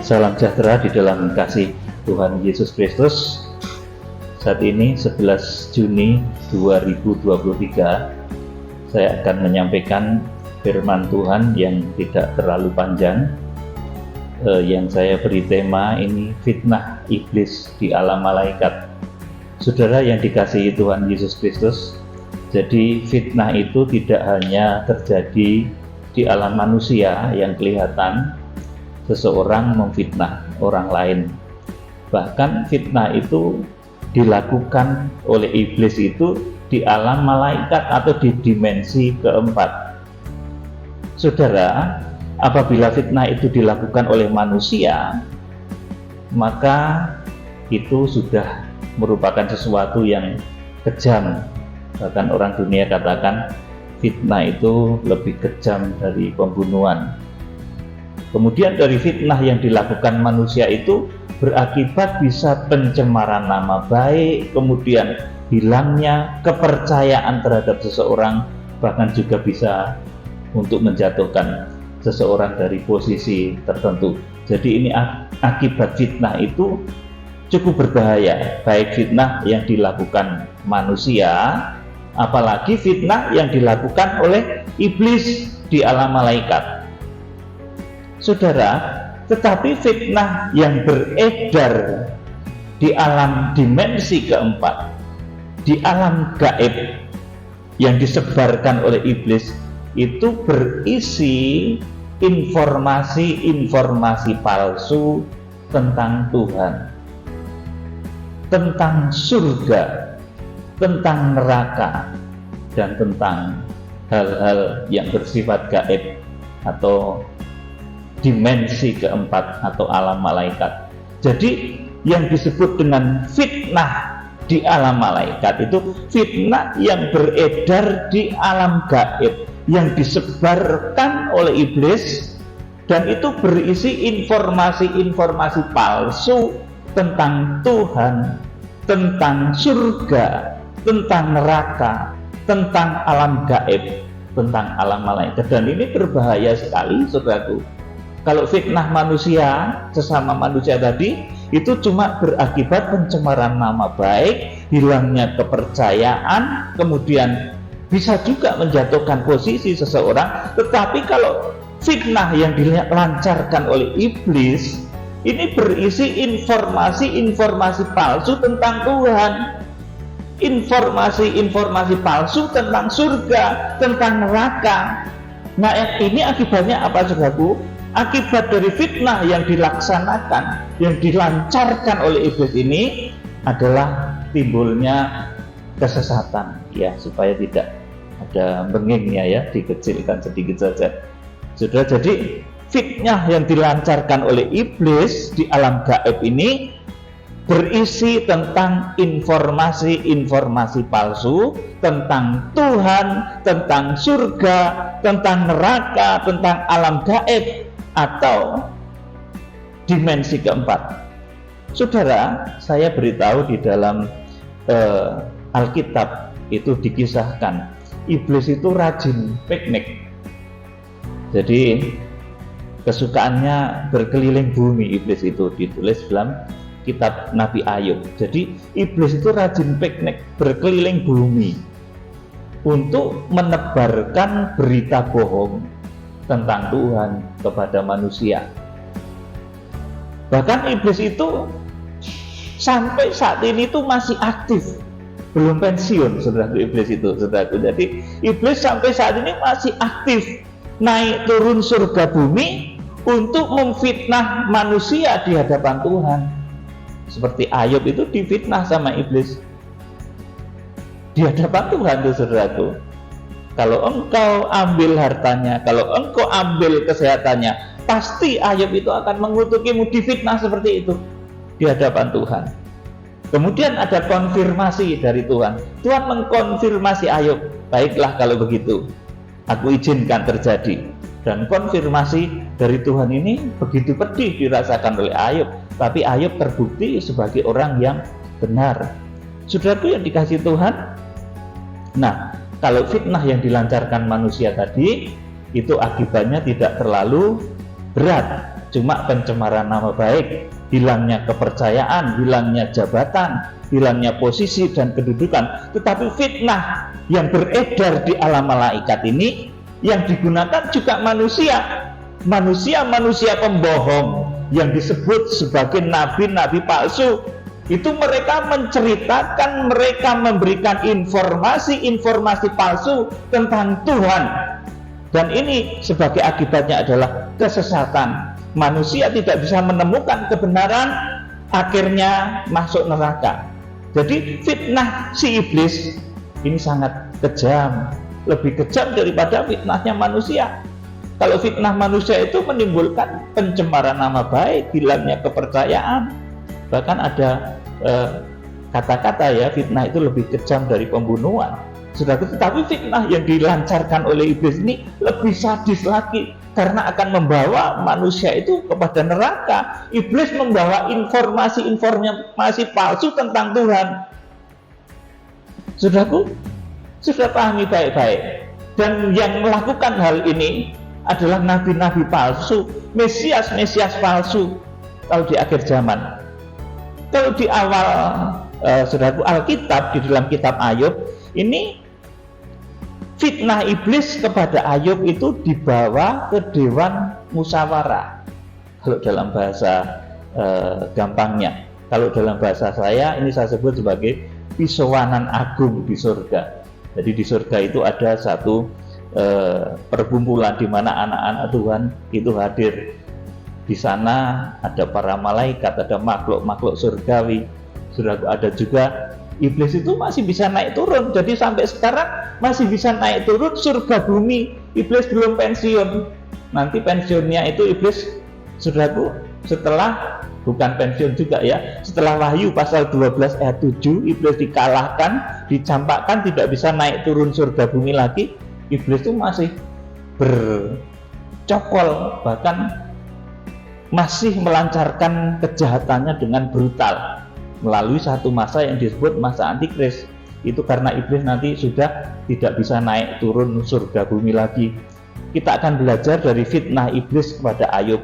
Salam sejahtera di dalam kasih Tuhan Yesus Kristus. Saat ini 11 Juni 2023, saya akan menyampaikan firman Tuhan yang tidak terlalu panjang, yang saya beri tema ini fitnah iblis di alam malaikat. Saudara yang dikasihi Tuhan Yesus Kristus, jadi fitnah itu tidak hanya terjadi di alam manusia yang kelihatan, seseorang memfitnah orang lain. Bahkan fitnah itu dilakukan oleh iblis itu di alam malaikat atau di dimensi keempat. Saudara, apabila fitnah itu dilakukan oleh manusia, maka itu sudah merupakan sesuatu yang kejam. Bahkan orang dunia katakan fitnah itu lebih kejam dari pembunuhan. Kemudian dari fitnah yang dilakukan manusia itu berakibat bisa pencemaran nama baik, kemudian hilangnya kepercayaan terhadap seseorang, bahkan juga bisa untuk menjatuhkan seseorang dari posisi tertentu. Jadi ini akibat fitnah itu cukup berbahaya, baik fitnah yang dilakukan manusia, apalagi fitnah yang dilakukan oleh iblis di alam malaikat. Saudara, tetapi fitnah yang beredar di alam dimensi keempat, di alam gaib yang disebarkan oleh iblis, itu berisi informasi-informasi palsu tentang Tuhan, tentang surga, tentang neraka, dan tentang hal-hal yang bersifat gaib atau dimensi keempat atau alam malaikat. Jadi yang disebut dengan fitnah di alam malaikat itu fitnah yang beredar di alam gaib, yang disebarkan oleh iblis, dan itu berisi informasi-informasi palsu tentang Tuhan, tentang surga, tentang neraka, tentang alam gaib, tentang alam malaikat. Dan ini berbahaya sekali, saudaraku. Kalau fitnah manusia, sesama manusia tadi, itu cuma berakibat pencemaran nama baik, hilangnya kepercayaan, kemudian bisa juga menjatuhkan posisi seseorang. Tetapi kalau fitnah yang dilancarkan oleh iblis, ini berisi informasi-informasi palsu tentang Tuhan, informasi-informasi palsu tentang surga, tentang neraka. Nah, ini akibatnya apa, saudaraku? Akibat dari fitnah yang dilaksanakan, yang dilancarkan oleh iblis ini adalah timbulnya kesesatan, ya, supaya tidak ada bengingnya, ya, dikecilkan sedikit saja. Sudah, jadi fitnah yang dilancarkan oleh iblis di alam gaib ini berisi tentang informasi-informasi palsu tentang Tuhan, tentang surga, tentang neraka, tentang alam gaib atau dimensi keempat. Saudara, saya beritahu di dalam Alkitab itu dikisahkan iblis itu rajin piknik. Jadi kesukaannya berkeliling bumi. Iblis itu ditulis dalam kitab Nabi Ayub. Jadi iblis itu rajin piknik berkeliling bumi untuk menebarkan berita bohong tentang Tuhan kepada manusia. Bahkan iblis itu sampai saat ini tuh masih aktif, belum pensiun, saudaraku. Iblis itu, saudaraku. Jadi iblis sampai saat ini masih aktif, naik turun surga bumi untuk memfitnah manusia di hadapan Tuhan. Seperti Ayub itu difitnah sama iblis di hadapan Tuhan tuh, saudaraku. Kalau engkau ambil hartanya, kalau engkau ambil kesehatannya, pasti Ayub itu akan mengutukimu, difitnah seperti itu di hadapan Tuhan. Kemudian ada konfirmasi dari Tuhan. Tuhan mengkonfirmasi Ayub, baiklah kalau begitu, aku izinkan terjadi. Dan konfirmasi dari Tuhan ini begitu pedih dirasakan oleh Ayub, tapi Ayub terbukti sebagai orang yang benar. Saudaraku yang dikasihi Tuhan, nah, kalau fitnah yang dilancarkan manusia tadi, itu akibatnya tidak terlalu berat, cuma pencemaran nama baik, hilangnya kepercayaan, hilangnya jabatan, hilangnya posisi dan kedudukan. Tetapi fitnah yang beredar di alam malaikat ini yang digunakan juga manusia pembohong yang disebut sebagai nabi-nabi palsu. Itu mereka menceritakan, mereka memberikan informasi palsu tentang Tuhan. Dan ini sebagai akibatnya adalah kesesatan. Manusia tidak bisa menemukan kebenaran, akhirnya masuk neraka. Jadi fitnah si iblis ini sangat kejam, lebih kejam daripada fitnahnya manusia. Kalau fitnah manusia itu menimbulkan pencemaran nama baik, hilangnya kepercayaan. Bahkan ada kata-kata ya, fitnah itu lebih kejam dari pembunuhan. Tetapi fitnah yang dilancarkan oleh iblis ini lebih sadis lagi, karena akan membawa manusia itu kepada neraka. Iblis membawa informasi palsu tentang Tuhan. Saudaraku, sudah pahami baik-baik. Dan yang melakukan hal ini adalah nabi-nabi palsu, mesias palsu kalau di akhir zaman. Kalau di awal saudaraku Alkitab, di dalam kitab Ayub ini, fitnah iblis kepada Ayub itu dibawa ke dewan musyawarah. Kalau dalam bahasa gampangnya, kalau dalam bahasa saya ini saya sebut sebagai pisauanan agung di surga. Jadi di surga itu ada satu perkumpulan di mana anak-anak Tuhan itu hadir. Di sana ada para malaikat, ada makhluk-makhluk surgawi. Sudah ada juga iblis itu masih bisa naik turun. Jadi sampai sekarang masih bisa naik turun surga bumi. Iblis belum pensiun. Nanti pensiunnya itu iblis, saudaraku, setelah, bukan pensiun juga ya, setelah Wahyu pasal 12 ayat 7, iblis dikalahkan, dicampakkan, tidak bisa naik turun surga bumi lagi. Iblis itu masih bercokol, bahkan masih melancarkan kejahatannya dengan brutal melalui satu masa yang disebut masa antikris. Itu karena iblis nanti sudah tidak bisa naik turun surga bumi lagi. Kita akan belajar dari fitnah iblis kepada Ayub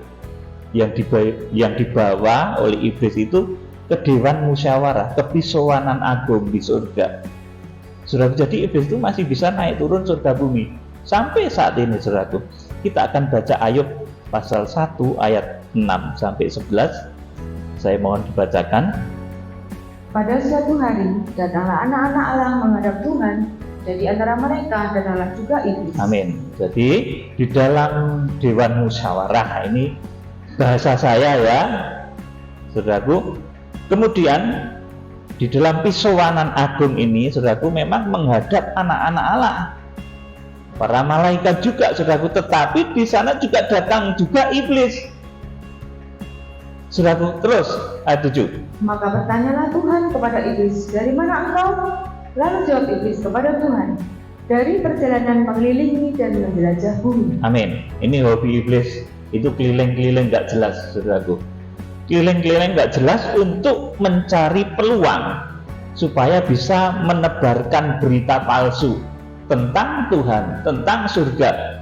yang dibawa oleh iblis itu ke dewan musyawarah, ke pisauanan agung di surga. Jadi iblis itu masih bisa naik turun surga bumi sampai saat ini. Saudaraku, kita akan baca Ayub pasal 1 ayat 6 sampai 11. Saya mohon dibacakan. Pada suatu hari datanglah anak-anak Allah menghadap Tuhan, dan di antara mereka datanglah juga iblis. Amin. Jadi di dalam dewan musyawarah, ini bahasa saya ya, saudaraku. Kemudian di dalam pisauanan agung ini, saudaraku, memang menghadap anak-anak Allah, para malaikat juga, saudaraku. Tetapi di sana juga datang juga iblis. Saudaraku, terus ayat 7. Maka bertanyalah Tuhan kepada iblis, dari mana engkau? Lalu jawab iblis kepada Tuhan, dari perjalanan mengelilingi dan menjelajah bumi. Amin. Ini hobi iblis, itu keliling-keliling gak jelas, saudaraku. Keliling-keliling gak jelas untuk mencari peluang supaya bisa menebarkan berita palsu tentang Tuhan, tentang surga,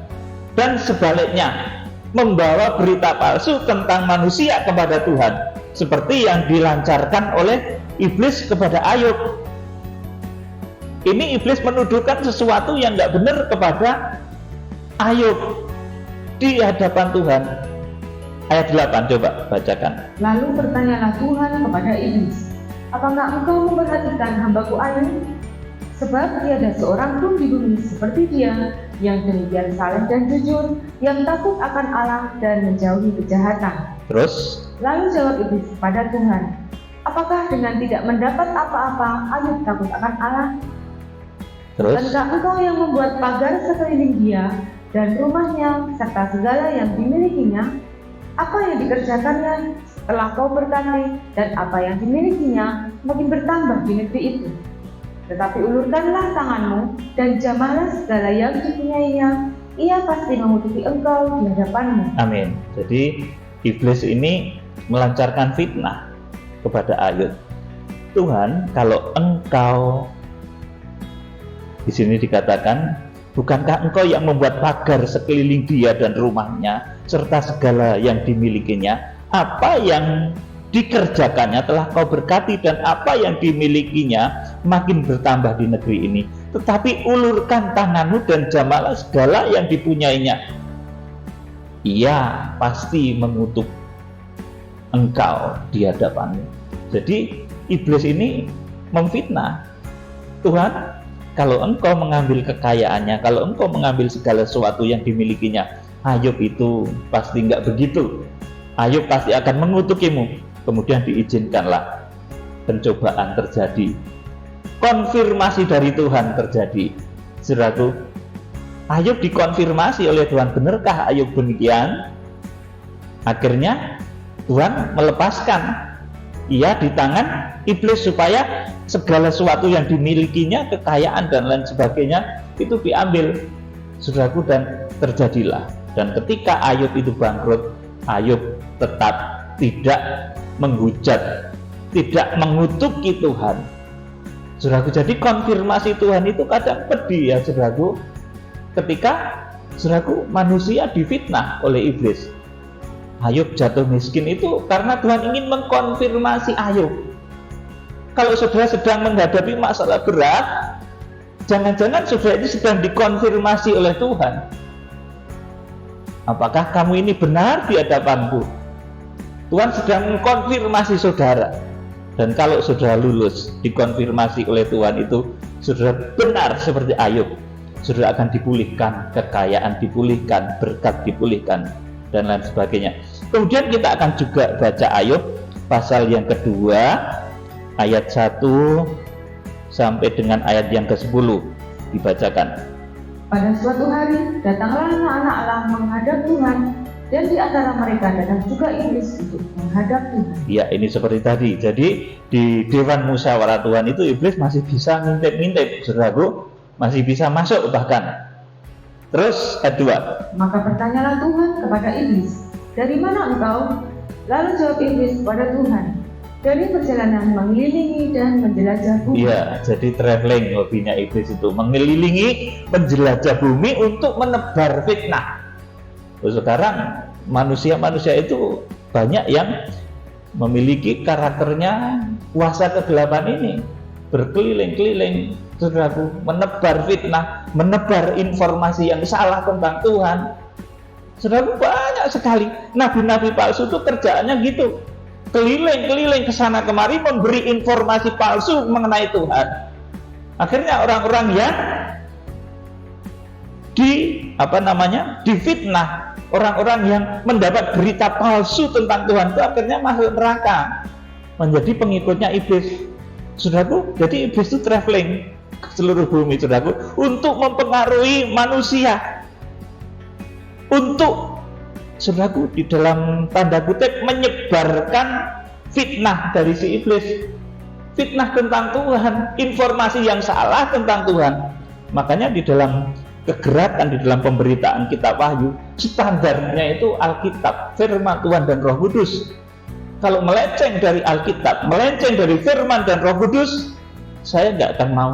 dan sebaliknya membawa berita palsu tentang manusia kepada Tuhan, seperti yang dilancarkan oleh iblis kepada Ayub. Ini iblis menuduhkan sesuatu yang nggak benar kepada Ayub di hadapan Tuhan. Ayat 8, coba bacakan. Lalu bertanyalah Tuhan kepada iblis, apakah engkau memperhatikan hambaku Ayub? Sebab tiada seorang pun di bumi seperti dia, yang demikian saleh dan jujur, yang takut akan Allah dan menjauhi kejahatan. Terus? Lalu jawab iblis kepada Tuhan, apakah dengan tidak mendapat apa-apa Ayub takut akan Allah? Terus? Bukankah engkau yang membuat pagar sekeliling dia dan rumahnya serta segala yang dimilikinya? Apa yang dikerjakannya setelah kau bertani, dan apa yang dimilikinya makin bertambah di negeri itu? Tetapi ulurkanlah tanganmu dan jamahlah segala yang dipunyainya, ia pasti mengutuki engkau di hadapanmu. Amin. Jadi iblis ini melancarkan fitnah kepada Ayub. Tuhan, kalau engkau, di sini dikatakan Bukankah engkau yang membuat pagar sekeliling dia dan rumahnya, serta segala yang dimilikinya? Apa yang dikerjakannya telah kau berkati, dan apa yang dimilikinya makin bertambah di negeri ini. Tetapi ulurkan tanganmu dan jamalah segala yang dipunyainya. Ia pasti mengutuk engkau di hadapanmu. Jadi iblis ini memfitnah Tuhan. Kalau engkau mengambil kekayaannya, kalau engkau mengambil segala sesuatu yang dimilikinya, Ayub itu pasti enggak begitu. Ayub pasti akan mengutukimu. Kemudian diizinkanlah pencobaan terjadi, konfirmasi dari Tuhan terjadi. Saudaraku, Ayub dikonfirmasi oleh Tuhan, benarkah Ayub demikian? Akhirnya Tuhan melepaskan ia di tangan iblis supaya segala sesuatu yang dimilikinya, kekayaan dan lain sebagainya itu diambil, saudaraku, dan terjadilah. Dan ketika Ayub itu bangkrut, Ayub tetap tidak menghujat, tidak mengutuki Tuhan. Saudaraku, jadi konfirmasi Tuhan itu kadang pedih ya saudaraku, ketika saudaraku manusia difitnah oleh iblis. Ayub jatuh miskin itu karena Tuhan ingin mengkonfirmasi Ayub. Kalau saudara sedang menghadapi masalah berat, jangan-jangan saudara itu sedang dikonfirmasi oleh Tuhan. Apakah kamu ini benar di hadapanku? Tuhan sedang mengkonfirmasi saudara. Dan kalau saudara lulus dikonfirmasi oleh Tuhan itu, saudara benar seperti Ayub, saudara akan dipulihkan, kekayaan dipulihkan, berkat dipulihkan, dan lain sebagainya. Kemudian kita akan juga baca Ayub pasal yang kedua, ayat 1 sampai dengan ayat yang ke-10 dibacakan. Pada suatu hari datanglah anak-anak Allah menghadap Tuhan, dan di antara mereka datang juga iblis untuk menghadap Tuhan. Ya, ini seperti tadi. Jadi di Dewan Musyawarah Tuhan itu iblis masih bisa ngintip-ngintip, saudaraku, masih bisa masuk bahkan. Terus ayat 2. Maka bertanyalah Tuhan kepada iblis, dari mana engkau? Lalu jawab iblis kepada Tuhan, dari perjalanan mengelilingi dan menjelajah bumi. Iya, jadi traveling hobinya iblis itu, mengelilingi, menjelajah bumi untuk menebar fitnah. Sekarang manusia-manusia itu banyak yang memiliki karakternya kuasa kegelapan ini, berkeliling-keliling, saudaraku, menebar fitnah, menebar informasi yang salah tentang Tuhan. Saudaraku, banyak sekali nabi-nabi palsu itu kerjaannya gitu, keliling-keliling ke sana kemari memberi informasi palsu mengenai Tuhan. Akhirnya orang-orang yang difitnah, orang-orang yang mendapat berita palsu tentang Tuhan itu akhirnya masuk neraka, menjadi pengikutnya iblis. Saudaraku, jadi iblis itu traveling ke seluruh bumi, saudaraku, untuk mempengaruhi manusia, untuk, saudaraku, di dalam tanda kutip menyebarkan fitnah dari si iblis, fitnah tentang Tuhan, informasi yang salah tentang Tuhan. Makanya di dalam kegerakan, di dalam pemberitaan kitab Wahyu, standarnya itu Alkitab, firman Tuhan dan Roh Kudus. Kalau melenceng dari Alkitab, melenceng dari firman dan Roh Kudus, saya nggak akan mau.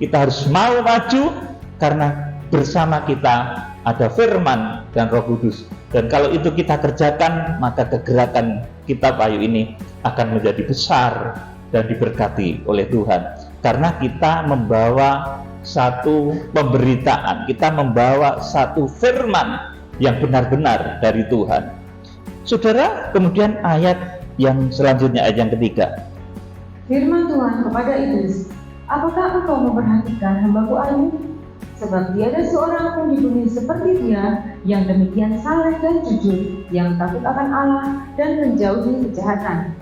Kita harus mau maju karena bersama kita ada firman dan Roh Kudus. Dan kalau itu kita kerjakan, maka kegerakan kitab Wahyu ini akan menjadi besar dan diberkati oleh Tuhan. Karena kita membawa satu pemberitaan, kita membawa satu firman yang benar-benar dari Tuhan. Saudara, kemudian ayat yang selanjutnya, ayat yang ketiga. Firman Tuhan kepada iblis, apakah engkau memperhatikan hamba-Ku Ayub? Sebab tiada seorang pun di bumi seperti dia yang demikian saleh dan jujur, yang takut akan Allah dan menjauhi kejahatan.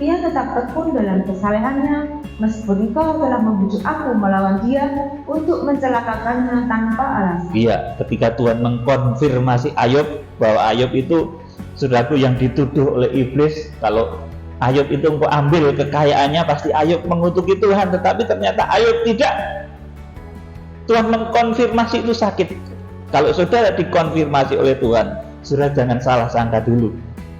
Ia tetap tekun dalam kesalehannya, meskipun engkau telah membujuk aku melawan dia untuk mencelakakannya tanpa alasan. Iya, ketika Tuhan mengkonfirmasi Ayub bahwa Ayub itu, saudaraku, yang dituduh oleh iblis, kalau Ayub itu engkau ambil kekayaannya, pasti Ayub mengutuki Tuhan. Tetapi ternyata Ayub tidak. Tuhan mengkonfirmasi itu sakit. Kalau saudara dikonfirmasi oleh Tuhan, saudara jangan salah sangka dulu.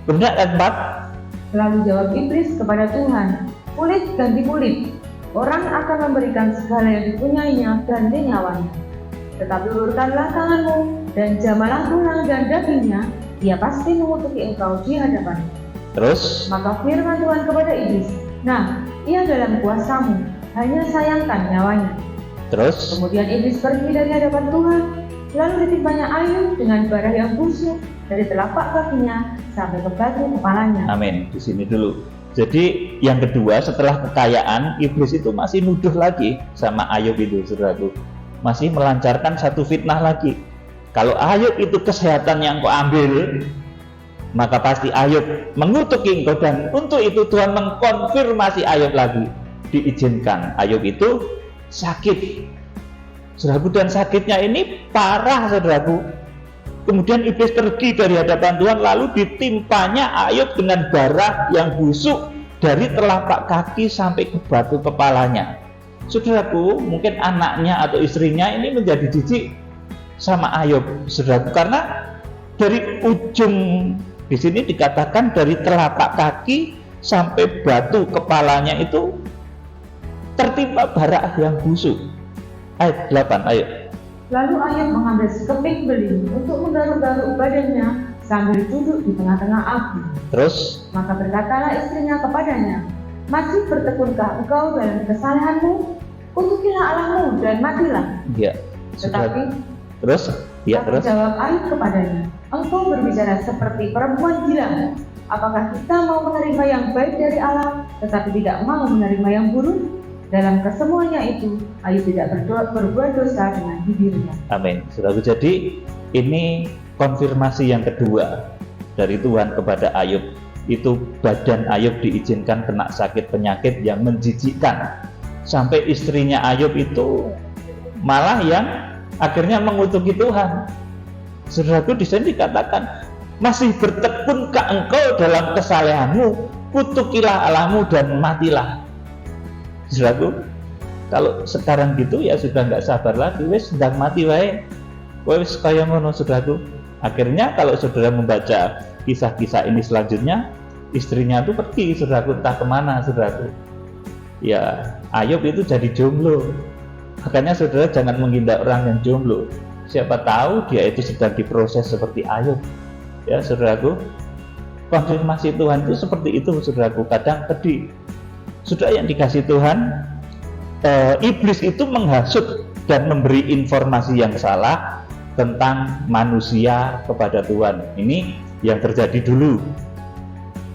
Kemudian ayat 4. Lalu jawab iblis kepada Tuhan, kulit ganti kulit, orang akan memberikan segala yang dipunyainya ganti nyawanya. Tetapi ulurkanlah tanganmu dan jamalah tulang dan dagingnya, ia pasti mengutuki engkau di hadapanmu. Terus Maka firman Tuhan kepada iblis, nah, ia dalam kuasamu, hanya sayangkan nyawanya. terus Kemudian iblis pergi dari hadapan Tuhan, lalu ditimpanya Ayub dengan bara yang busuk dari telapak kakinya sampai ke batu kepalanya. amin. Di sini dulu. Jadi yang kedua, setelah kekayaan, iblis itu masih nuduh lagi sama Ayub itu, saudaraku. Masih melancarkan satu fitnah lagi. Kalau Ayub itu kesehatan yang kau ambil, maka pasti Ayub mengutuki engkau, dan untuk itu Tuhan mengkonfirmasi Ayub lagi. Diizinkan Ayub itu sakit, saudaraku, dan sakitnya ini parah, saudaraku. Kemudian iblis pergi dari hadapan Tuhan, lalu ditimpanya Ayub dengan bara yang busuk dari telapak kaki sampai ke batu kepalanya. Saudaraku, mungkin anaknya atau istrinya ini menjadi jijik sama Ayub, saudaraku, karena dari ujung, di sini dikatakan dari telapak kaki sampai batu kepalanya itu tertimpa bara yang busuk. Ayat 8, ayo. Lalu Ayub mengambil sekeping beling untuk menggaruk-garuk badannya sambil duduk di tengah-tengah api. Terus Maka berkatalah istrinya kepadanya, masih bertekunkah engkau dalam kesalahanmu? Kutukilah Allahmu dan matilah. ya, Tetapi terus ya, tapi terus jawab Ayub kepadanya, engkau berbicara seperti perempuan gila. Apakah kita mau menerima yang baik dari Allah, tetapi tidak mau menerima yang buruk? Dalam kesemuanya itu, Ayub tidak berbuat dosa dengan bibirnya. amin, saudaraku. Jadi ini konfirmasi yang kedua dari Tuhan kepada Ayub. Itu badan Ayub diizinkan kena sakit penyakit yang menjijikkan, sampai istrinya Ayub itu malah yang akhirnya mengutuki Tuhan. Saudaraku, di sini dikatakan, masih bertekunkah engkau dalam kesalehanmu? Kutukilah Allahmu dan matilah. Saudaraku, kalau sekarang gitu ya sudah nggak sabar lagi, wes sedang mati wae, wes kaya ngono, saudaraku. Akhirnya kalau saudara membaca kisah-kisah ini selanjutnya, istrinya tuh pergi, saudaraku, entah kemana, saudaraku. Ya, Ayub itu jadi jomblo. Makanya saudara jangan menghindar orang yang jomblo. Siapa tahu dia itu sedang diproses seperti Ayub. Ya, saudaraku. Konfirmasi Tuhan itu seperti itu, saudaraku. Kadang pedih. Sudah yang dikasih Tuhan, iblis itu menghasut dan memberi informasi yang salah tentang manusia kepada Tuhan. Ini yang terjadi dulu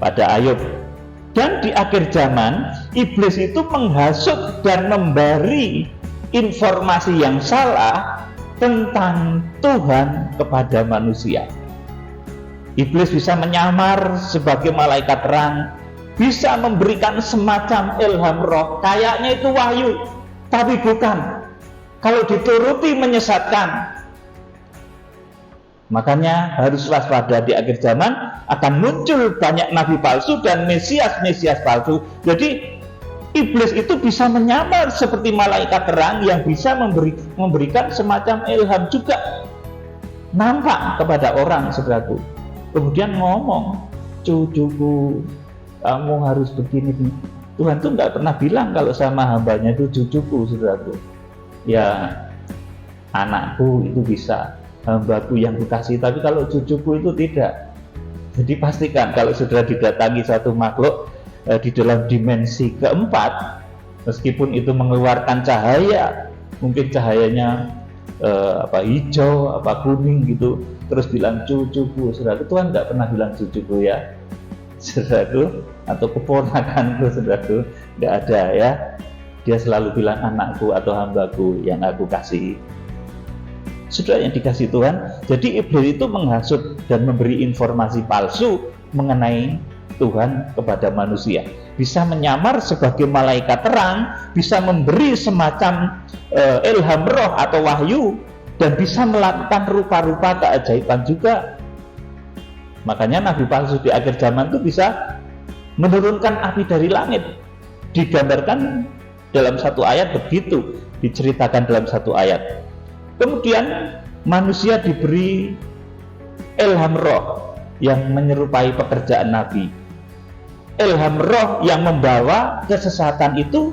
pada Ayub. Dan di akhir zaman, iblis itu menghasut dan memberi informasi yang salah tentang Tuhan kepada manusia. Iblis bisa menyamar sebagai malaikat terang, bisa memberikan semacam ilham roh, kayaknya itu wahyu, tapi bukan. Kalau dituruti menyesatkan. Makanya harus waspada, di akhir zaman akan muncul banyak nabi palsu dan mesias-mesias palsu. Jadi iblis itu bisa menyamar seperti malaikat terang yang bisa memberikan semacam ilham juga, nampak kepada orang, saudaraku. Kemudian ngomong, cucuku, kamu harus begini. Tuhan tuh nggak pernah bilang kalau sama hambanya itu cucuku, saudaraku. Ya, anakku itu bisa, hambaku yang kukasih, tapi kalau cucuku itu tidak. Jadi pastikan kalau saudara didatangi satu makhluk di dalam dimensi keempat, meskipun itu mengeluarkan cahaya, mungkin cahayanya hijau, kuning gitu, terus bilang cucuku, saudaraku. Tuhan nggak pernah bilang cucuku ya, saudaraku, atau keponakanku, saudaraku, nggak ada ya. Dia selalu bilang anakku atau hambaku yang aku kasih. Saudara yang dikasih Tuhan, jadi iblis itu menghasut dan memberi informasi palsu mengenai Tuhan kepada manusia. Bisa menyamar sebagai malaikat terang, bisa memberi semacam ilham roh atau wahyu, dan bisa melakukan rupa-rupa keajaiban juga. Makanya nabi palsu di akhir zaman itu bisa menurunkan api dari langit. Digambarkan dalam satu ayat begitu, diceritakan dalam satu ayat. Kemudian manusia diberi ilham roh yang menyerupai pekerjaan nabi. Ilham roh yang membawa kesesatan itu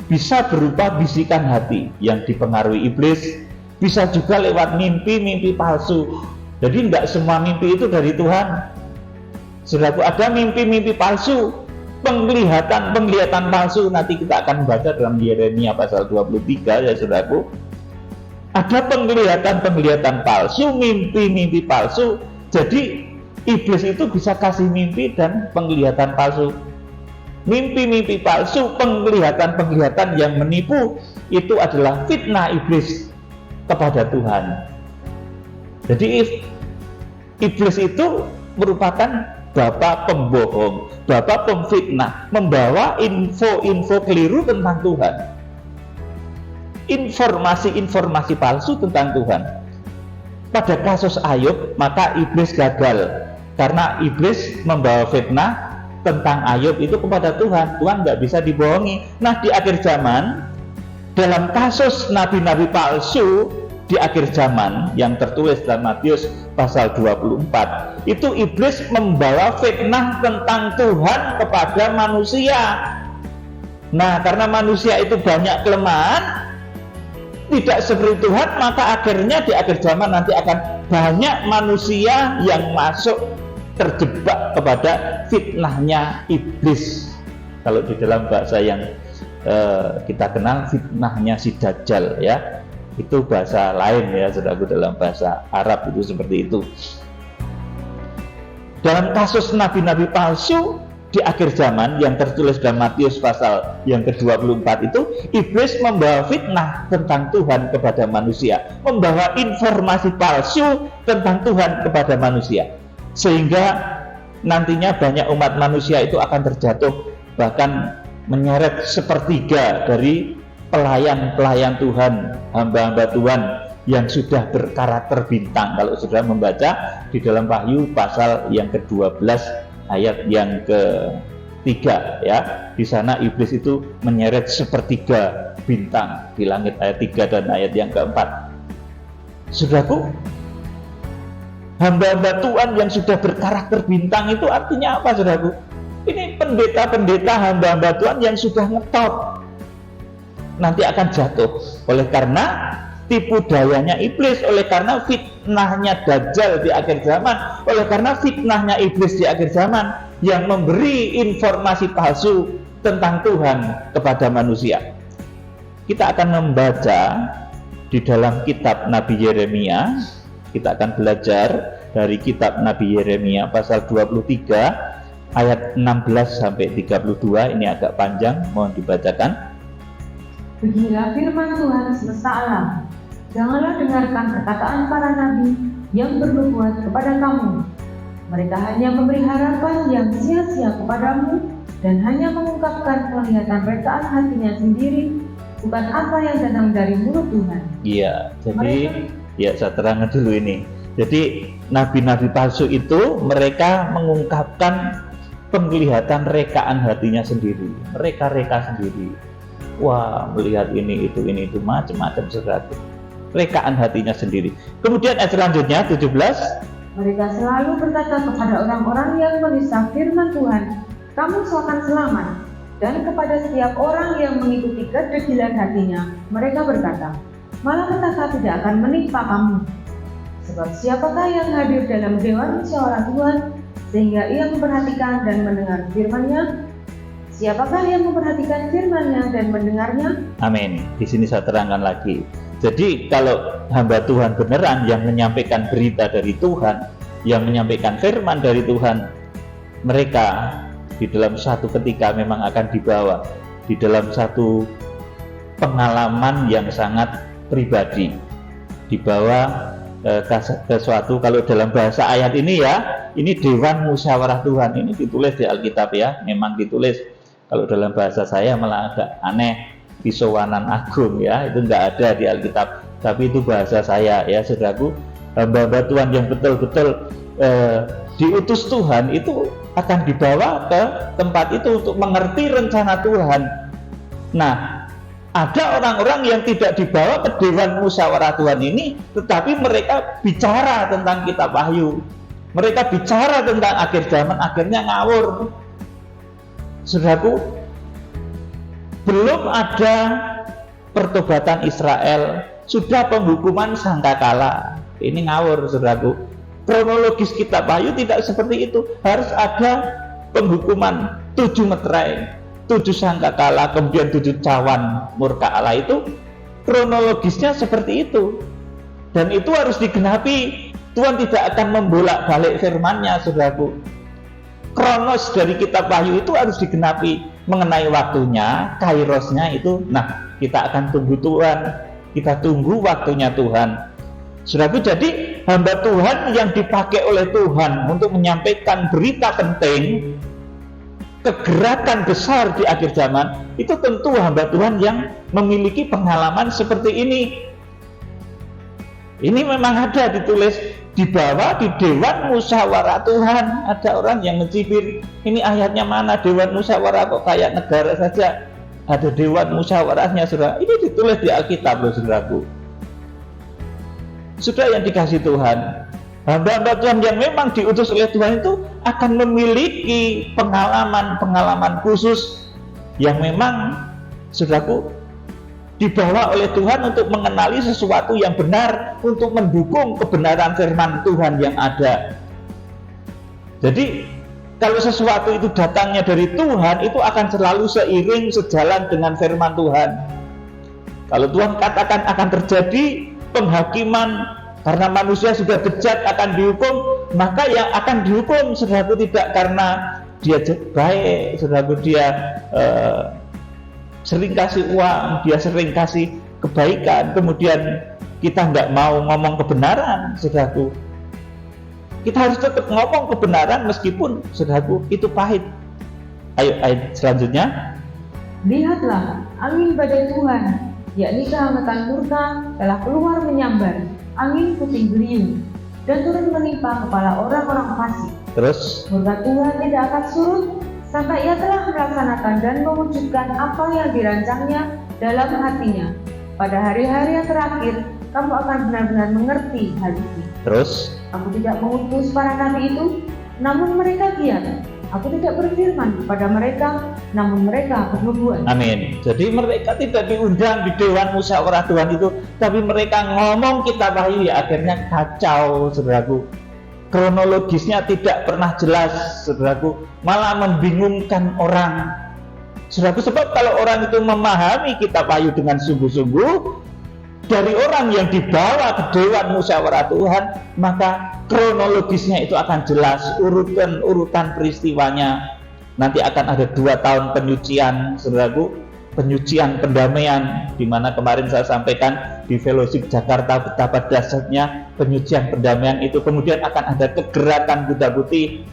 bisa berupa bisikan hati yang dipengaruhi iblis, bisa juga lewat mimpi-mimpi palsu. Jadi tidak semua mimpi itu dari Tuhan. Saudaraku, ada mimpi-mimpi palsu, penglihatan palsu. Nanti kita akan baca dalam Yeremia pasal 23 ya saudaraku. Ada penglihatan palsu, mimpi-mimpi palsu. Jadi iblis itu bisa kasih mimpi dan penglihatan palsu. Mimpi-mimpi palsu, penglihatan yang menipu, itu adalah fitnah iblis kepada Tuhan. Jadi iblis itu merupakan bapa pembohong, bapa pemfitnah, membawa info-info keliru tentang Tuhan, informasi palsu tentang Tuhan. Pada kasus Ayub, maka iblis gagal karena iblis membawa fitnah tentang Ayub itu kepada Tuhan. Tuhan nggak bisa dibohongi. Nah, di akhir zaman, dalam kasus nabi-nabi palsu di akhir zaman yang tertulis dalam Matius pasal 24, itu iblis membawa fitnah tentang Tuhan kepada manusia. Nah, karena manusia itu banyak kelemahan, tidak seperti Tuhan, maka akhirnya di akhir zaman nanti akan banyak manusia yang masuk terjebak kepada fitnahnya iblis. Kalau di dalam bahasa yang kita kenal, fitnahnya si Dajjal ya. Itu bahasa lain ya saudaraku, dalam bahasa Arab itu seperti itu. Dalam kasus nabi-nabi palsu di akhir zaman yang tertulis dalam Matius pasal yang ke-24 itu, iblis membawa fitnah tentang Tuhan kepada manusia, membawa informasi palsu tentang Tuhan kepada manusia, sehingga nantinya banyak umat manusia itu akan terjatuh, bahkan menyeret sepertiga dari pelayan-pelayan Tuhan, hamba-hamba Tuhan yang sudah berkarakter bintang. Kalau sudah membaca di dalam Wahyu pasal yang ke-12 ayat yang ke-3 ya, di sana iblis itu menyeret sepertiga bintang di langit, ayat 3 dan ayat yang ke-4. Saudaraku, hamba-hamba Tuhan yang sudah berkarakter bintang itu artinya apa saudaraku? Ini pendeta-pendeta hamba-hamba Tuhan yang sudah ngetop nanti akan jatuh oleh karena tipu dayanya iblis, oleh karena fitnahnya Dajjal di akhir zaman, oleh karena fitnahnya iblis di akhir zaman yang memberi informasi palsu tentang Tuhan kepada manusia. Kita akan membaca di dalam kitab Nabi Yeremia. Kita akan belajar dari kitab Nabi Yeremia pasal 23 ayat 16 sampai 32. Ini agak panjang, mohon dibacakan. Beginilah firman Tuhan semesta alam. Janganlah dengarkan perkataan para nabi yang bernubuat kepada kamu. Mereka hanya memberi harapan yang sia-sia kepadamu dan hanya mengungkapkan penglihatan rekaan hatinya sendiri, bukan apa yang datang dari mulut Tuhan. Iya, jadi ya saya terangkan dulu ini. Jadi nabi-nabi palsu itu mereka mengungkapkan penglihatan rekaan hatinya sendiri. Mereka reka sendiri. Wah, melihat ini itu macam-macam sesuatu. Rekaan hatinya sendiri. Kemudian ayat selanjutnya 17. Mereka selalu berkata kepada orang-orang yang menista firman Tuhan, kamu akan selamat. Dan kepada setiap orang yang mengikuti kedegilan hatinya, mereka berkata, malapetaka tidak akan menimpa kamu. Sebab siapakah yang hadir dalam dewan musyawarah Tuhan sehingga ia memperhatikan dan mendengar firman-Nya? Siapakah yang memperhatikan firman-Nya dan mendengarnya? Amin. Di sini saya terangkan lagi. Jadi kalau hamba Tuhan beneran yang menyampaikan berita dari Tuhan, yang menyampaikan firman dari Tuhan, mereka di dalam satu ketika memang akan dibawa di dalam satu pengalaman yang sangat pribadi, dibawa ke suatu, kalau dalam bahasa ayat ini ya, ini dewan musyawarah Tuhan. Ini ditulis di Alkitab ya, memang ditulis. Kalau dalam bahasa saya malah agak aneh, Pisowanan Agung ya, itu enggak ada di Alkitab, tapi itu bahasa saya ya saudaraku. Hamba-hamba Tuhan yang betul-betul diutus Tuhan itu akan dibawa ke tempat itu untuk mengerti rencana Tuhan. Nah, ada orang-orang yang tidak dibawa ke dewan musyawarah Tuhan ini, tetapi mereka bicara tentang kitab Wahyu, mereka bicara tentang akhir zaman, akhirnya ngawur. Saudaraku, belum ada pertobatan Israel sudah penghukuman sangkakala. Ini ngawur, saudaraku. Kronologis kitab Wahyu tidak seperti itu. Harus ada penghukuman 7 meterai, 7 sangkakala, kemudian 7 cawan murka Allah. Itu kronologisnya seperti itu. Dan itu harus digenapi. Tuhan tidak akan membolak-balik firman-Nya, saudaraku. Kronos dari kitab Wahyu itu harus digenapi mengenai waktunya, kairosnya itu. Nah, kita akan tunggu Tuhan. Kita tunggu waktunya Tuhan. Saudaraku, jadi hamba Tuhan yang dipakai oleh Tuhan untuk menyampaikan berita penting, kegerakan besar di akhir zaman, itu tentu hamba Tuhan yang memiliki pengalaman seperti ini. Ini memang ada ditulis di bawah di Dewan Musyawarah Tuhan. Ada orang yang mencibir, ini ayatnya mana Dewan Musyawarah kok kayak negara saja. Ada Dewan Musyawarahnya, saudara. Ini ditulis di Alkitab loh, saudaraku. Sudah yang dikasih Tuhan, hamba-hamba Tuhan yang memang diutus oleh Tuhan itu akan memiliki pengalaman khusus yang memang, saudaraku, dibawa oleh Tuhan untuk mengenali sesuatu yang benar, untuk mendukung kebenaran firman Tuhan yang ada. Jadi kalau sesuatu itu datangnya dari Tuhan, itu akan selalu seiring sejalan dengan firman Tuhan. Kalau Tuhan katakan akan terjadi penghakiman karena manusia sudah bejat akan dihukum, maka yang akan dihukum, saudaraku, tidak karena dia baik, saudaraku, dia sering kasih uang, dia sering kasih kebaikan, kemudian kita nggak mau ngomong kebenaran, saudaraku. Kita harus tetap ngomong kebenaran meskipun, saudaraku, itu pahit. Ayo ayat selanjutnya. Lihatlah, angin badai Tuhan, yakni kehangatan murka, telah keluar menyambar, angin puting beliung, dan turun menimpa kepala orang-orang fasik. Terus, murka Tuhan tidak akan surut sampai ia telah melaksanakan dan mewujudkan apa yang dirancangnya dalam hatinya. Pada hari-hari yang terakhir, kamu akan benar-benar mengerti hal itu. Terus, aku tidak mengutus para nabi itu, namun mereka giat. Aku tidak berfirman kepada mereka, namun mereka bernubuat. Amin. Jadi mereka tidak diundang di Dewan Musyawarah Tuhan itu, tapi mereka ngomong kitab Wahyu, ya akhirnya kacau, saudaraku. Kronologisnya tidak pernah jelas, saudaraku. Malah membingungkan orang, saudaraku. Sebab kalau orang itu memahami kitab Wahyu dengan sungguh-sungguh, dari orang yang dibawa ke Dewan Musyawarah Tuhan, maka kronologisnya itu akan jelas, urutan peristiwanya. Nanti akan ada 2 tahun penyucian, saudaraku, penyucian pendamaian, di mana kemarin saya sampaikan di Fellowship Jakarta betapa dahsyatnya penyucian pendamaian itu. Kemudian akan ada kegerakan kuda putih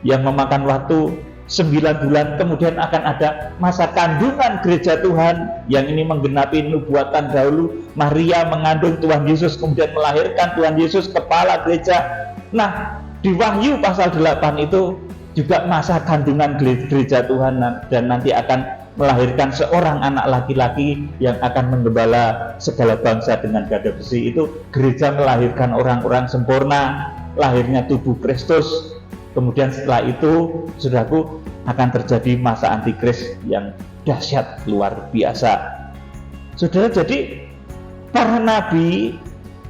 yang memakan waktu 9 bulan, kemudian akan ada masa kandungan gereja Tuhan yang ini menggenapi nubuatan dahulu. Maria mengandung Tuhan Yesus, kemudian melahirkan Tuhan Yesus, kepala gereja. Nah, di Wahyu pasal 8 itu juga masa kandungan gereja Tuhan, dan nanti akan melahirkan seorang anak laki-laki yang akan menggembala segala bangsa dengan gada besi. Itu gereja melahirkan orang-orang sempurna, lahirnya tubuh Kristus. Kemudian setelah itu, saudaraku, akan terjadi masa antikris yang dahsyat luar biasa. Saudara, jadi para nabi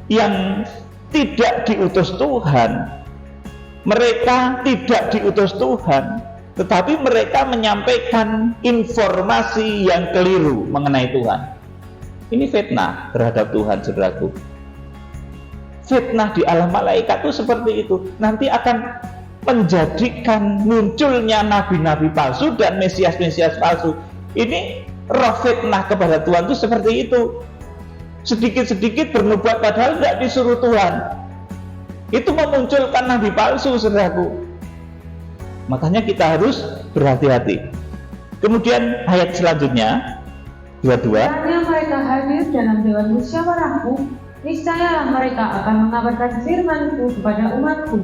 yang tidak diutus Tuhan, mereka tidak diutus Tuhan, tetapi mereka menyampaikan informasi yang keliru mengenai Tuhan. Ini fitnah terhadap Tuhan, saudaraku. Fitnah di alam malaikat itu seperti itu. Nanti akan menjadikan munculnya nabi-nabi palsu dan mesias-mesias palsu. Ini roh fitnah kepada Tuhan itu seperti itu. Sedikit-sedikit bernubuat padahal tidak disuruh Tuhan. Itu memunculkan nabi palsu, saudaraku. Makanya kita harus berhati-hati. Kemudian ayat selanjutnya 22. Karena mereka hadir dalam Dewan Musyawarahku, niscayalah mereka akan mengabarkan firman-Ku kepada umat-Ku,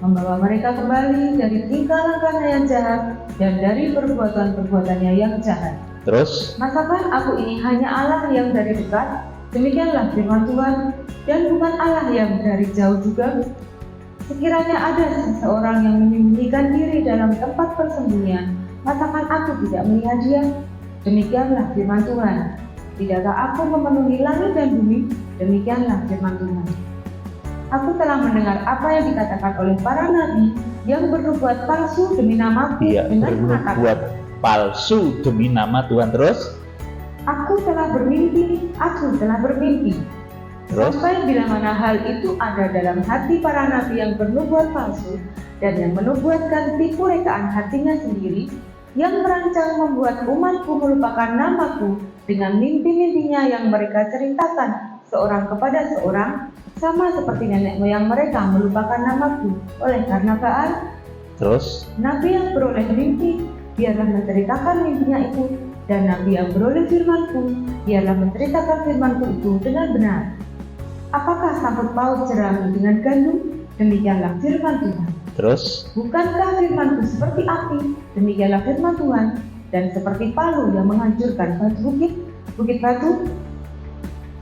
membawa mereka kembali dari tingkah langkahnya yang jahat dan dari perbuatan-perbuatannya yang jahat. Terus, masakah aku ini hanya Allah yang dari dekat? Demikianlah firman Tuhan, dan bukan Allah yang dari jauh juga. Sekiranya ada seseorang yang menyembunyikan diri dalam tempat persembunyian, masakan aku tidak melihat dia? Demikianlah firman Tuhan. tidakkah aku memenuhi langit dan bumi? Demikianlah firman Tuhan. Aku telah mendengar apa yang dikatakan oleh para nabi yang bernubuat palsu demi namaku dengan mengatakan, bernubuat palsu demi nama Tuhan. Terus aku telah bermimpi. Terus? Sampai bila mana hal itu ada dalam hati para nabi yang bernubuat palsu dan yang menubuatkan tipu rekaan hatinya sendiri, yang merancang membuat umatku melupakan namaku dengan mimpi-mimpinya yang mereka ceritakan seorang kepada seorang, sama seperti nenek moyang mereka melupakan namaku oleh karena Baal. Terus Nabi yang beroleh mimpi, biarlah menceritakan mimpinya itu, dan nabi yang beroleh firmanku, biarlah menceritakan firmanku itu dengan benar. Apakah sangkut paut jerami dengan gandum? Demikianlah firman Tuhan. Terus Bukankah firmanku seperti api? Demikianlah firman Tuhan. Dan seperti palu yang menghancurkan bukit batu.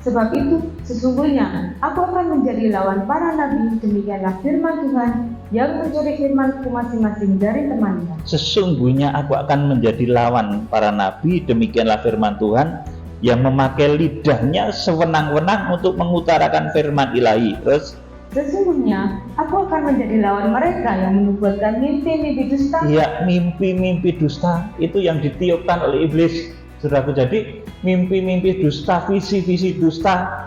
Sebab itu sesungguhnya aku akan menjadi lawan para nabi. Demikianlah firman Tuhan yang mencuri firmanku masing-masing dari temannya. sesungguhnya aku akan menjadi lawan para nabi, demikianlah firman Tuhan, yang memakai lidahnya sewenang-wenang untuk mengutarakan firman ilahi. Terus Sesungguhnya aku akan menjadi lawan mereka yang menubuatkan mimpi-mimpi dusta. ya, mimpi-mimpi dusta itu yang ditiupkan oleh iblis, saudaraku. Jadi mimpi-mimpi dusta, visi-visi dusta,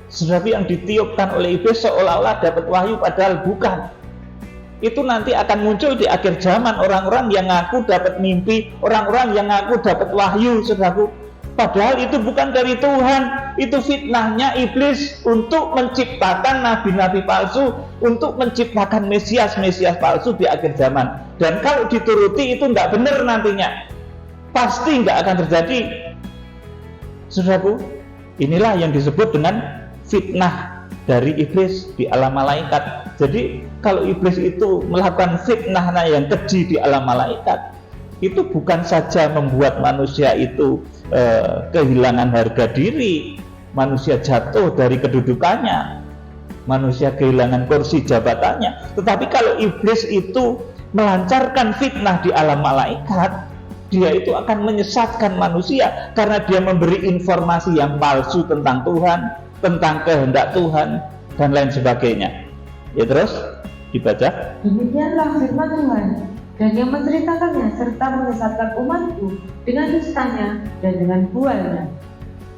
saudaraku, yang ditiupkan oleh iblis seolah-olah dapat wahyu padahal bukan. Itu nanti akan muncul di akhir zaman, orang-orang yang ngaku dapat mimpi, orang-orang yang ngaku dapat wahyu, saudaraku. Padahal itu bukan dari Tuhan, itu fitnahnya iblis untuk menciptakan nabi-nabi palsu, untuk menciptakan Mesias-Mesias palsu di akhir zaman. Dan kalau dituruti itu tidak benar nantinya, pasti nggak akan terjadi. Saudaraku, inilah yang disebut dengan fitnah dari iblis di alam malaikat. Jadi kalau iblis itu melakukan fitnahnya yang keji di alam malaikat, itu bukan saja membuat manusia itu kehilangan harga diri, manusia jatuh dari kedudukannya, manusia kehilangan kursi jabatannya, tetapi kalau iblis itu melancarkan fitnah di alam malaikat, dia itu akan menyesatkan manusia karena dia memberi informasi yang palsu tentang Tuhan, tentang kehendak Tuhan, dan lain sebagainya. Ya, terus dibaca. Demikianlah firman Tuhan, dan yang menceritakannya serta menyesatkan umatku dengan dustanya dan dengan bualnya.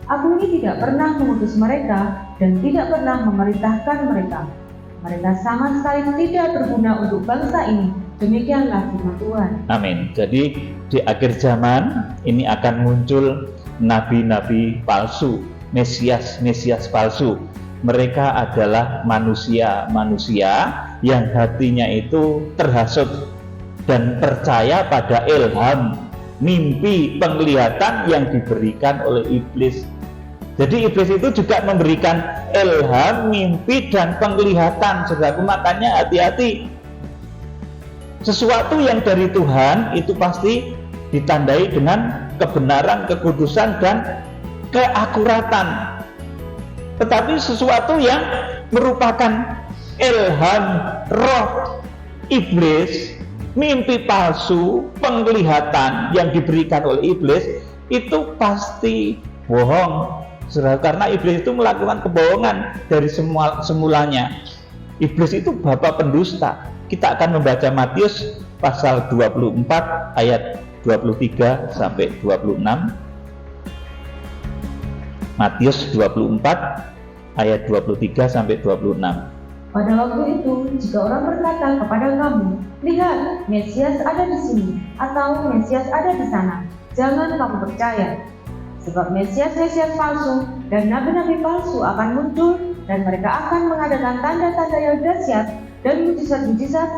Aku ini tidak pernah mengutus mereka dan tidak pernah memerintahkan mereka. Mereka sama sekali tidak berguna untuk bangsa ini. Demikianlah firman Tuhan. Amin. Jadi di akhir zaman ini akan muncul nabi-nabi palsu, Mesias palsu. Mereka adalah manusia-manusia yang hatinya itu terhasut dan percaya pada ilham, mimpi, penglihatan yang diberikan oleh iblis. Jadi iblis itu juga memberikan ilham, mimpi, dan penglihatan, saudaraku. Makanya hati-hati. Sesuatu yang dari Tuhan itu pasti ditandai dengan kebenaran, kekudusan, dan keakuratan. Tetapi sesuatu yang merupakan ilham roh iblis, mimpi palsu, penglihatan yang diberikan oleh iblis, itu pasti bohong. Karena iblis itu melakukan kebohongan dari semulanya. Iblis itu bapa pendusta. Kita akan membaca Matius pasal 24 ayat 23 sampai 26. Matius 24 ayat 23 sampai 26. Pada waktu itu, jika orang berkata kepada kamu, lihat, Mesias ada di sini, atau Mesias ada di sana, jangan kamu percaya. Sebab Mesias-Mesias palsu dan nabi-nabi palsu akan muncul, dan mereka akan mengadakan tanda-tanda yang dahsyat dan mujizat-mujizat,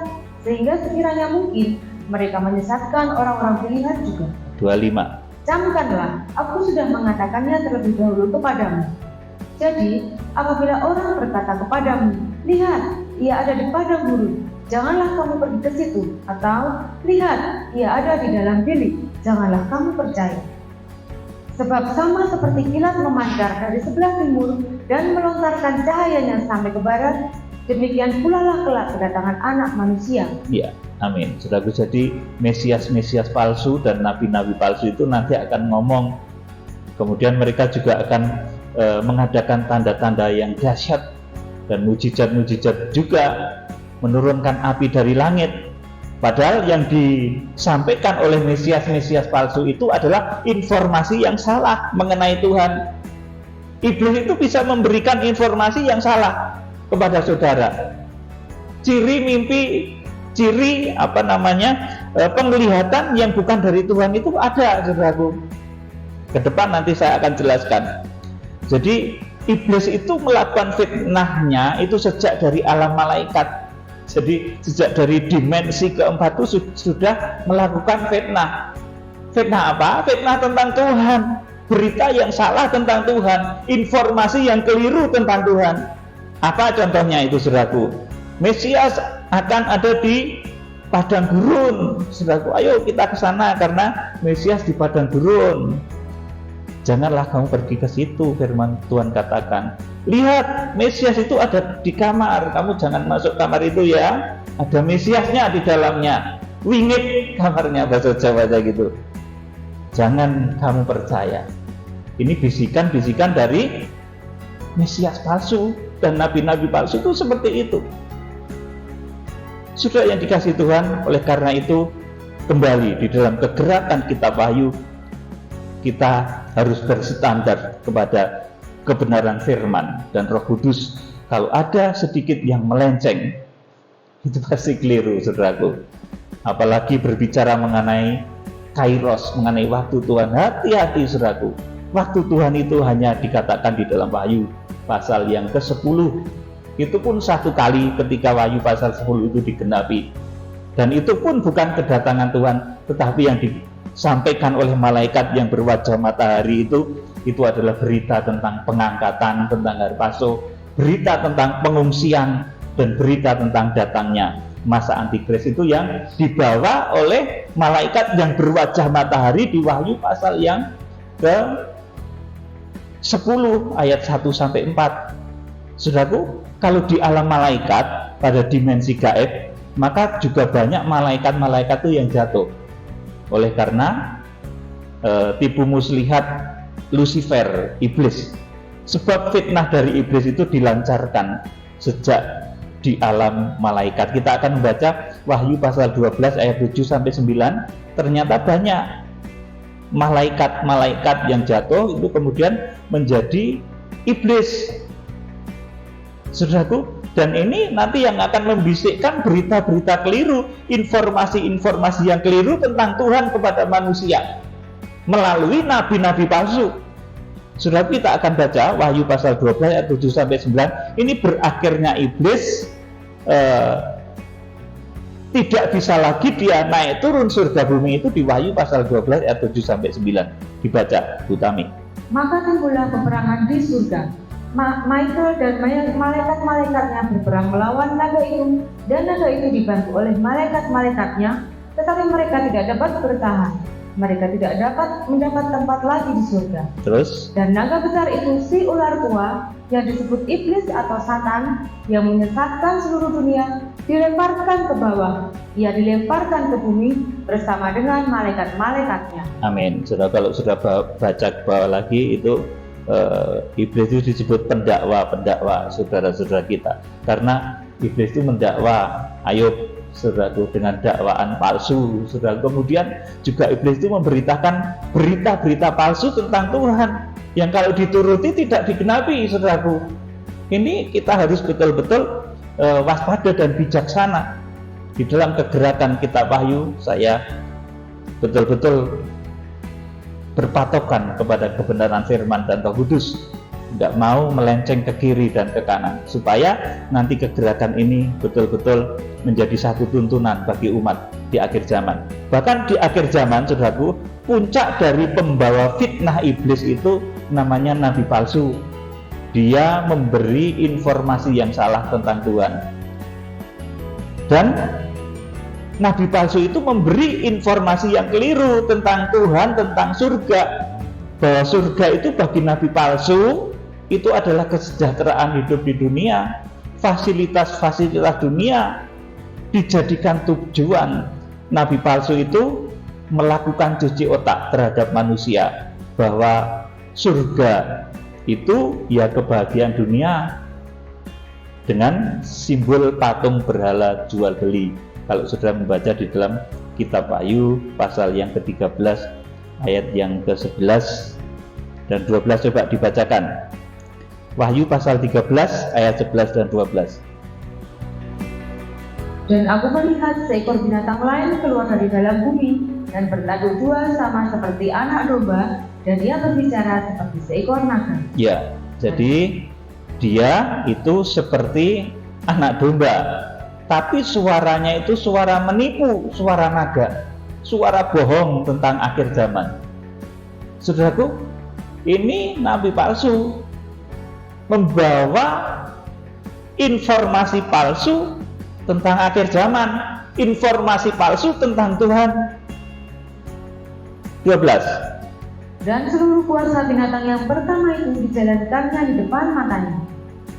sehingga sekiranya mungkin mereka menyesatkan orang-orang pilihan juga. 25. Camkanlah, aku sudah mengatakannya terlebih dahulu kepadamu. Jadi, apabila orang berkata kepadamu, lihat, ia ada di padang gurun, janganlah kamu pergi ke situ. Atau, lihat, ia ada di dalam bilik, janganlah kamu percaya. Sebab sama seperti kilat memancar dari sebelah timur dan melontarkan cahayanya sampai ke barat, demikian pula lah kelak kedatangan anak manusia. Ya, amin. Saudaraku, jadi Mesias-Mesias palsu dan nabi-nabi palsu itu nanti akan ngomong Kemudian mereka juga akan mengadakan tanda-tanda yang dahsyat dan mujizat-mujizat juga, menurunkan api dari langit. Padahal yang disampaikan oleh Mesias-Mesias palsu itu adalah informasi yang salah mengenai Tuhan. Iblis itu bisa memberikan informasi yang salah kepada saudara. Ciri mimpi, ciri penglihatan yang bukan dari Tuhan itu ada, saudaraku. Ke depan nanti saya akan jelaskan. Jadi iblis itu melakukan fitnahnya itu sejak dari alam malaikat. Jadi sejak dari dimensi keempat itu sudah melakukan fitnah. Fitnah apa? Fitnah tentang Tuhan. Berita yang salah tentang Tuhan, informasi yang keliru tentang Tuhan. Apa contohnya itu, saudaraku? Mesias akan ada di padang gurun, saudaraku. Ayo kita ke sana karena Mesias di padang gurun. Janganlah kamu pergi ke situ, firman Tuhan katakan. Lihat, Mesias itu ada di kamar. Kamu jangan masuk kamar itu ya. Ada Mesiasnya di dalamnya. Wingit kamarnya, bahasa Jawa gitu. Jangan kamu percaya. Ini bisikan-bisikan dari Mesias palsu dan nabi-nabi palsu itu seperti itu. Sudah yang dikasih Tuhan, oleh karena itu kembali di dalam kegerakan kitab Wahyu, kita harus berstandar kepada kebenaran firman dan Roh Kudus. Kalau ada sedikit yang melenceng, itu pasti keliru, saudaraku. Apalagi berbicara mengenai kairos, mengenai waktu Tuhan. Hati-hati, saudaraku. Waktu Tuhan itu hanya dikatakan di dalam Wahyu pasal yang ke-10. Itu pun satu kali ketika Wahyu pasal 10 itu digenapi. Dan itu pun bukan kedatangan Tuhan, tetapi yang disampaikan oleh malaikat yang berwajah matahari itu adalah berita tentang pengangkatan, tentang hari Paskah, berita tentang pengungsian, dan berita tentang datangnya masa antikris itu yang dibawa oleh malaikat yang berwajah matahari di Wahyu pasal yang ke-10 ayat 1-4. Saudaraku, kalau di alam malaikat pada dimensi gaib, maka juga banyak malaikat-malaikat itu yang jatuh. Oleh karena tipu muslihat Lucifer, iblis. Sebab fitnah dari iblis itu dilancarkan sejak di alam malaikat. Kita akan membaca Wahyu pasal 12 ayat 7-9. Ternyata banyak malaikat-malaikat yang jatuh itu kemudian menjadi iblis. Saudaraku, dan ini nanti yang akan membisikkan berita-berita keliru, informasi-informasi yang keliru tentang Tuhan kepada manusia melalui nabi-nabi palsu. Saudara, kita akan baca Wahyu pasal 12 ayat 7-9. Ini berakhirnya iblis tidak bisa lagi dia naik turun surga bumi itu di Wahyu pasal 12 ayat 7-9. Dibaca, Bu Tami. Maka timbullah peperangan di surga. Michael dan malaikat-malaikatnya berperang melawan naga itu, dan naga itu dibantu oleh malaikat-malaikatnya, tetapi mereka tidak dapat bertahan. Mereka tidak dapat mendapat tempat lagi di surga. Terus? Dan naga besar itu si ular tua yang disebut iblis atau Satan, yang menyesatkan seluruh dunia, dilemparkan ke bawah. Ia dilemparkan ke bumi bersama dengan malaikat-malaikatnya. Amin. Saudara, kalau sudah baca ke bawah lagi itu iblis itu disebut pendakwa saudara-saudara kita, karena iblis itu mendakwa Ayub, saudaraku, dengan dakwaan palsu, saudara. Kemudian juga iblis itu memberitakan berita-berita palsu tentang Tuhan yang kalau dituruti tidak digenapi, saudaraku. Ini kita harus betul-betul waspada dan bijaksana di dalam kegerakan kitab Wahyu. Saya betul-betul berpatokan kepada kebenaran firman dan Roh Kudus, tidak mau melenceng ke kiri dan ke kanan, supaya nanti kegerakan ini betul-betul menjadi satu tuntunan bagi umat di akhir zaman. Bahkan di akhir zaman, saudaraku, puncak dari pembawa fitnah iblis itu namanya nabi palsu. Dia memberi informasi yang salah tentang Tuhan, dan nabi palsu itu memberi informasi yang keliru tentang Tuhan, tentang surga. Bahwa surga itu bagi nabi palsu itu adalah kesejahteraan hidup di dunia, fasilitas-fasilitas dunia dijadikan tujuan. Nabi palsu itu melakukan cuci otak terhadap manusia, bahwa surga itu ya kebahagiaan dunia dengan simbol patung berhala jual beli. Kalau sudah membaca di dalam kitab Wahyu pasal yang ke-13 ayat yang ke-11 dan 12, coba dibacakan. Wahyu pasal 13 ayat 11 dan 12. Dan aku melihat seekor binatang lain keluar dari dalam bumi dan bertanduk dua sama seperti anak domba, dan ia berbicara seperti seekor naga. Ya, jadi dia itu seperti anak domba, tapi suaranya itu suara menipu, suara naga, suara bohong tentang akhir zaman. Saudaraku, ini nabi palsu membawa informasi palsu tentang akhir zaman, informasi palsu tentang Tuhan. 12. Dan seluruh kuasa binatang yang pertama itu dijalankannya di depan matanya.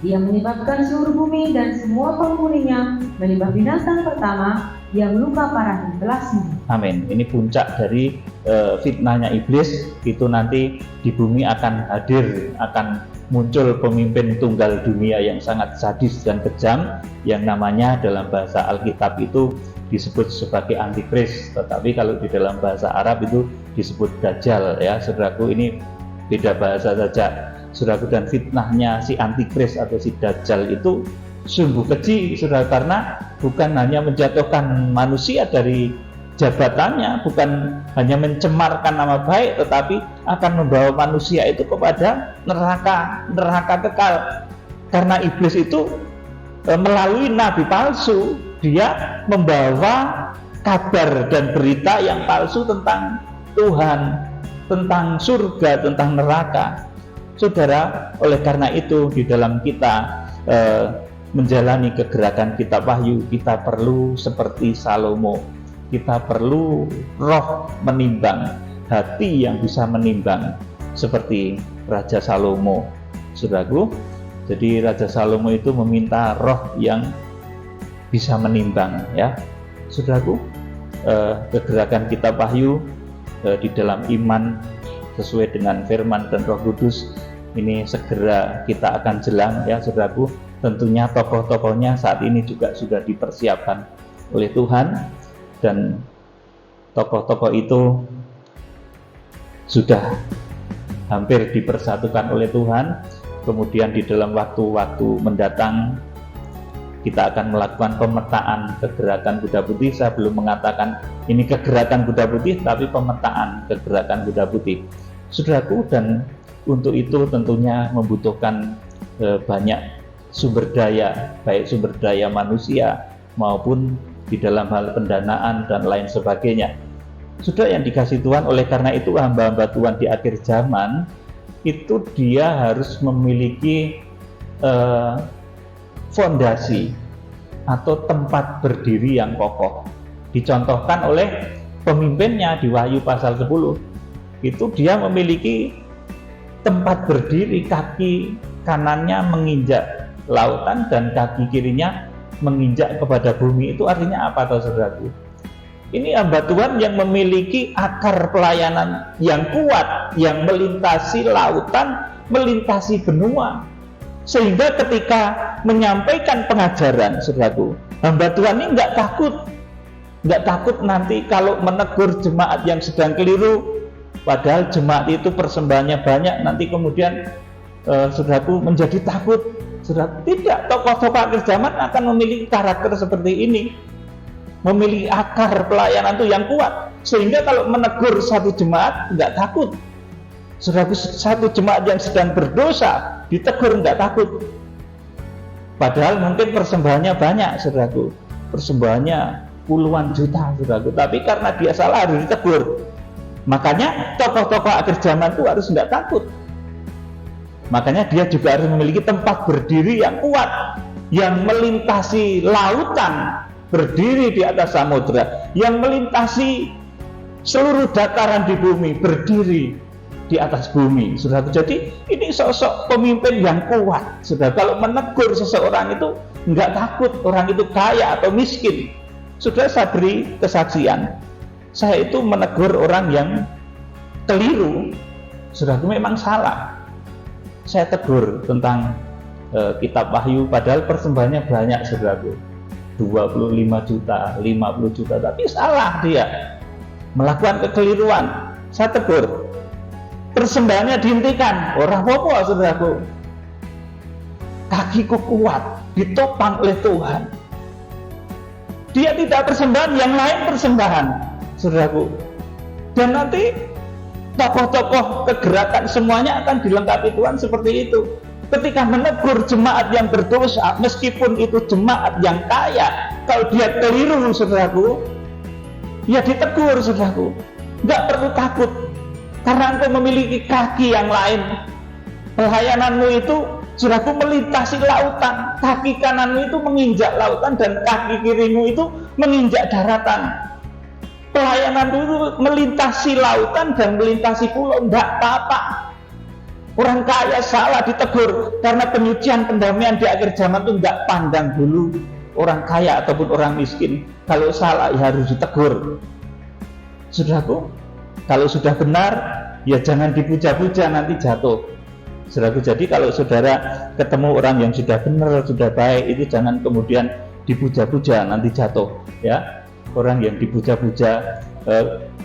Dia menyebabkan seluruh bumi dan semua penghuninya menyembah binatang pertama yang luka parah di belasnya. Amin. Ini puncak dari fitnahnya iblis. Itu nanti di bumi akan hadir, akan muncul pemimpin tunggal dunia yang sangat sadis dan kejam, yang namanya dalam bahasa Alkitab itu disebut sebagai antikris, tetapi kalau di dalam bahasa Arab itu disebut dajjal, ya saudaraku. Ini beda bahasa saja, saudaraku. Dan fitnahnya si antikris atau si dajjal itu sungguh keji, saudara, karena bukan hanya menjatuhkan manusia dari jabatannya, bukan hanya mencemarkan nama baik, tetapi akan membawa manusia itu kepada neraka kekal. Karena iblis itu melalui nabi palsu, dia membawa kabar dan berita yang palsu tentang Tuhan, tentang surga, tentang neraka. Saudara, oleh karena itu di dalam kita menjalani kegerakan kitab Wahyu, kita perlu seperti Salomo. Kita perlu roh menimbang, hati yang bisa menimbang seperti Raja Salomo, saudaraku. Jadi Raja Salomo itu meminta roh yang bisa menimbang, ya saudaraku. Kegerakan kitab Wahyu di dalam iman sesuai dengan firman dan Roh Kudus ini segera kita akan jelang, ya saudaraku. Tentunya tokoh-tokohnya saat ini juga sudah dipersiapkan oleh Tuhan, dan tokoh-tokoh itu sudah hampir dipersatukan oleh Tuhan. Kemudian di dalam waktu-waktu mendatang kita akan melakukan pemetaan kegerakan Kuda Putih. Saya belum mengatakan ini kegerakan Kuda Putih, tapi pemetaan kegerakan Kuda Putih, saudaraku. Dan untuk itu tentunya membutuhkan banyak sumber daya, baik sumber daya manusia maupun di dalam hal pendanaan dan lain sebagainya. Sudah yang dikasih Tuhan, oleh karena itu hamba-hamba Tuhan di akhir zaman itu dia harus memiliki fondasi atau tempat berdiri yang kokoh. Dicontohkan oleh pemimpinnya di Wahyu pasal 10. Itu dia memiliki tempat berdiri, kaki kanannya menginjak lautan dan kaki kirinya menginjak kepada bumi. Itu artinya apa, saudaraku? Ini hamba Tuhan yang memiliki akar pelayanan yang kuat, yang melintasi lautan, melintasi benua, sehingga ketika menyampaikan pengajaran, saudaraku, hamba Tuhan ini nggak takut nanti kalau menegur jemaat yang sedang keliru, padahal jemaat itu persembahannya banyak, nanti kemudian saudaraku menjadi takut. Saudara, tidak, tokoh-tokoh akhir zaman akan memiliki karakter seperti ini, memiliki akar pelayanan itu yang kuat, sehingga kalau menegur satu jemaat nggak takut. Saudaraku, satu jemaat yang sedang berdosa ditegur nggak takut, padahal mungkin persembahannya banyak, saudaraku, persembahannya puluhan juta, saudaraku, tapi karena dia salah harus ditegur. Makanya tokoh-tokoh akhir zaman itu harus nggak takut. Makanya dia juga harus memiliki tempat berdiri yang kuat, yang melintasi lautan, berdiri di atas samudra, yang melintasi seluruh dataran di bumi, berdiri di atas bumi, saudara. Jadi ini sosok pemimpin yang kuat, saudara. Kalau menegur seseorang itu nggak takut, orang itu kaya atau miskin. Saudara, saya beri kesaksian, saya itu menegur orang yang keliru, Saudaraku, memang salah. Saya tegur tentang kitab Wahyu, padahal persembahannya banyak, saudaraku, 25 juta, 50 juta, tapi salah dia, melakukan kekeliruan. Saya tegur, persembahannya dihentikan. Orang apa, saudaraku? Kakiku kuat, ditopang oleh Tuhan. Dia tidak persembahan, yang lain persembahan, saudaraku. Dan nanti tokoh-tokoh kegerakan semuanya akan dilengkapi Tuhan seperti itu. Ketika menegur jemaat yang berdosa, meskipun itu jemaat yang kaya, kalau dia keliru, saudaraku, ya ditegur, saudaraku. Nggak perlu takut, karena engkau memiliki kaki yang lain. Pelayananmu itu, saudaraku, melintasi lautan. Kaki kananmu itu menginjak lautan, dan kaki kirimu itu menginjak daratan. Pelayanan itu melintasi lautan dan melintasi pulau, enggak apa-apa. Orang kaya salah ditegur, karena penyucian pendamaian di akhir zaman itu enggak pandang dulu orang kaya ataupun orang miskin. Kalau salah ya harus ditegur. Saudaraku, kalau sudah benar ya jangan dipuja-puja, nanti jatuh. Saudaraku, jadi kalau saudara ketemu orang yang sudah benar, sudah baik, itu jangan kemudian dipuja-puja, nanti jatuh, ya. Orang yang dipuja-puja,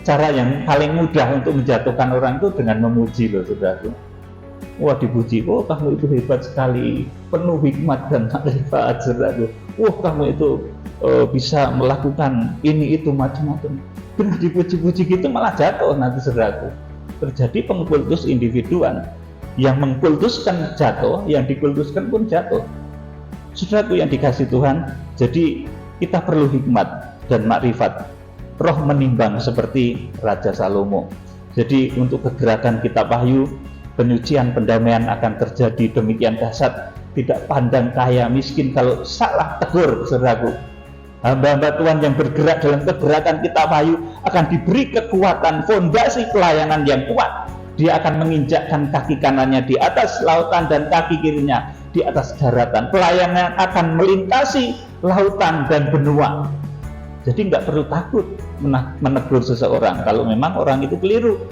cara yang paling mudah untuk menjatuhkan orang itu dengan memuji, loh, saudaraku. Wah, dipuji, oh kamu itu hebat sekali, penuh hikmat dan makrifat, saudaraku. Wah, kamu itu bisa melakukan ini itu macam-macam. Benar dipuji-puji gitu malah jatuh nanti, saudaraku. Terjadi pengkultus individuan, yang mengkultuskan jatuh, yang dikultuskan pun jatuh. Saudaraku yang dikasih Tuhan, jadi kita perlu hikmat dan makrifat, roh menimbang seperti Raja Salomo. Jadi untuk kegerakan kitab Wahyu, penyucian pendamaian akan terjadi demikian dahsyat, tidak pandang kaya miskin. Kalau salah tegur, saudaraku. Hamba-hamba Tuhan yang bergerak dalam kegerakan kitab Wahyu akan diberi kekuatan, fondasi pelayanan yang kuat. Dia akan menginjakkan kaki kanannya di atas lautan dan kaki kirinya di atas daratan. Pelayanan akan melintasi lautan dan benua. Jadi nggak perlu takut menegur seseorang kalau memang orang itu keliru.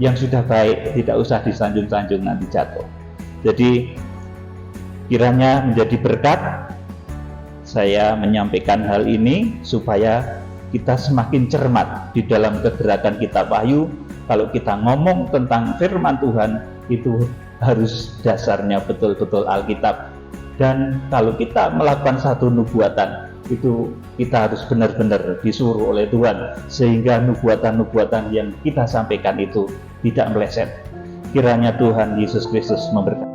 Yang sudah baik tidak usah disanjung-sanjung, nanti jatuh. Jadi kiranya menjadi berkat saya menyampaikan hal ini supaya kita semakin cermat di dalam kegerakan kitab Wahyu. Kalau kita ngomong tentang firman Tuhan, itu harus dasarnya betul-betul Alkitab. Dan kalau kita melakukan satu nubuatan, itu kita harus benar-benar disuruh oleh Tuhan, sehingga nubuatan-nubuatan yang kita sampaikan itu tidak meleset. Kiranya Tuhan Yesus Kristus memberkati.